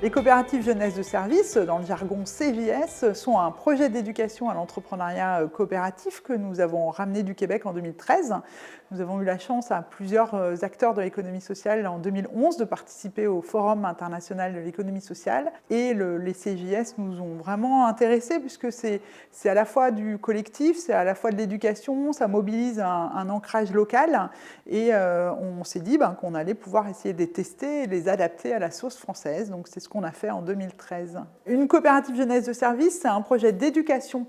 Les coopératives jeunesse de service, dans le jargon CJS, sont un projet d'éducation à l'entrepreneuriat coopératif que nous avons ramené du Québec en 2013. Nous avons eu la chance à plusieurs acteurs de l'économie sociale en 2011 de participer au Forum international de l'économie sociale. Et les CJS nous ont vraiment intéressés puisque c'est à la fois du collectif, c'est à la fois de l'éducation, ça mobilise un ancrage local. Et on s'est dit qu'on allait pouvoir essayer de les tester et les adapter à la sauce française. Donc c'est ce qu'on a fait en 2013. Une coopérative jeunesse de service, c'est un projet d'éducation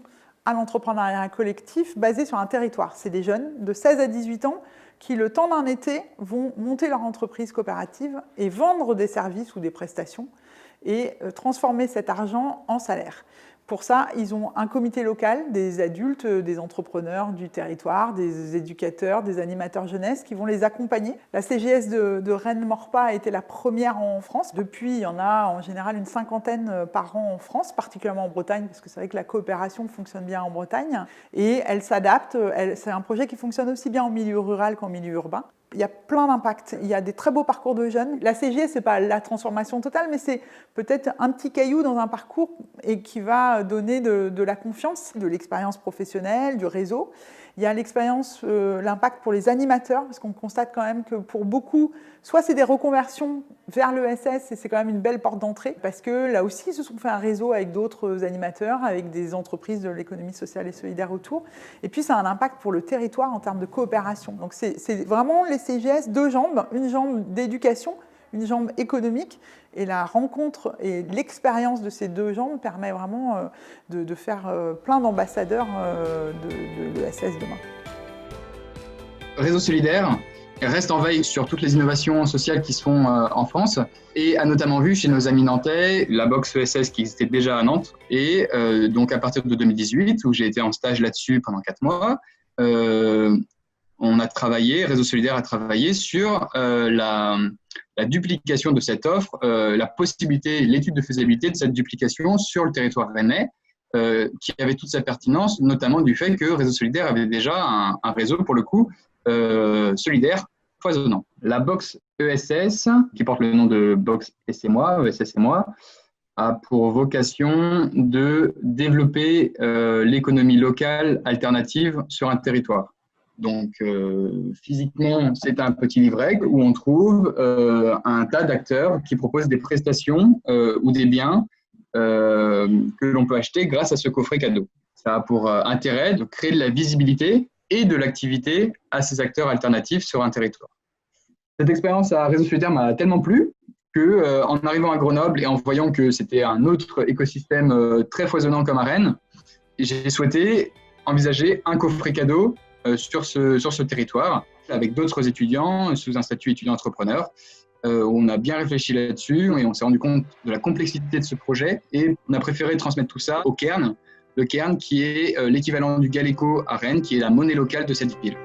à l'entrepreneuriat collectif basé sur un territoire. C'est des jeunes de 16 à 18 ans qui, le temps d'un été, vont monter leur entreprise coopérative et vendre des services ou des prestations et transformer cet argent en salaire. Pour ça, ils ont un comité local, des adultes, des entrepreneurs du territoire, des éducateurs, des animateurs jeunesse qui vont les accompagner. La CGS de Rennes-Maurepas a été la première en France. Depuis, il y en a en général une 50aine par an en France, particulièrement en Bretagne, parce que c'est vrai que la coopération fonctionne bien en Bretagne. Et elle s'adapte. C'est un projet qui fonctionne aussi bien en milieu rural qu'en milieu urbain. Il y a plein d'impacts. Il y a des très beaux parcours de jeunes. La CGS, ce n'est pas la transformation totale, mais c'est peut-être un petit caillou dans un parcours et qui va donner de la confiance, de l'expérience professionnelle, du réseau. Il y a l'expérience, l'impact pour les animateurs, parce qu'on constate quand même que pour beaucoup, soit c'est des reconversions vers l'ESS, et c'est quand même une belle porte d'entrée, parce que là aussi, ils se sont fait un réseau avec d'autres animateurs, avec des entreprises de l'économie sociale et solidaire autour. Et puis, ça a un impact pour le territoire en termes de coopération. Donc, c'est vraiment les CGS, deux jambes, une jambe d'éducation, une jambe économique, et la rencontre et l'expérience de ces deux jambes permet vraiment de faire plein d'ambassadeurs de l'ESS demain. Réseau solidaire reste en veille sur toutes les innovations sociales qui se font en France et a notamment vu chez nos amis nantais la box ESS qui existait déjà à Nantes. Et donc à partir de 2018, où j'ai été en stage là-dessus pendant 4 mois, Réseau solidaire a travaillé sur la duplication de cette offre, la possibilité, l'étude de faisabilité de cette duplication sur le territoire rennais, qui avait toute sa pertinence, notamment du fait que Réseau solidaire avait déjà un réseau, pour le coup, solidaire foisonnant. La box ESS, qui porte le nom de box ESS et moi, a pour vocation de développer l'économie locale alternative sur un territoire. Donc, physiquement, c'est un petit livret où on trouve un tas d'acteurs qui proposent des prestations ou des biens que l'on peut acheter grâce à ce coffret cadeau. Ça a pour intérêt de créer de la visibilité et de l'activité à ces acteurs alternatifs sur un territoire. Cette expérience à Réseau solidaire m'a tellement plu que, en arrivant à Grenoble et en voyant que c'était un autre écosystème très foisonnant comme à Rennes, j'ai souhaité envisager un coffret cadeau sur ce territoire, avec d'autres étudiants sous un statut étudiant-entrepreneur. On a bien réfléchi là-dessus et on s'est rendu compte de la complexité de ce projet et on a préféré transmettre tout ça au Cairn, le Cairn qui est l'équivalent du Galeco à Rennes, qui est la monnaie locale de cette ville.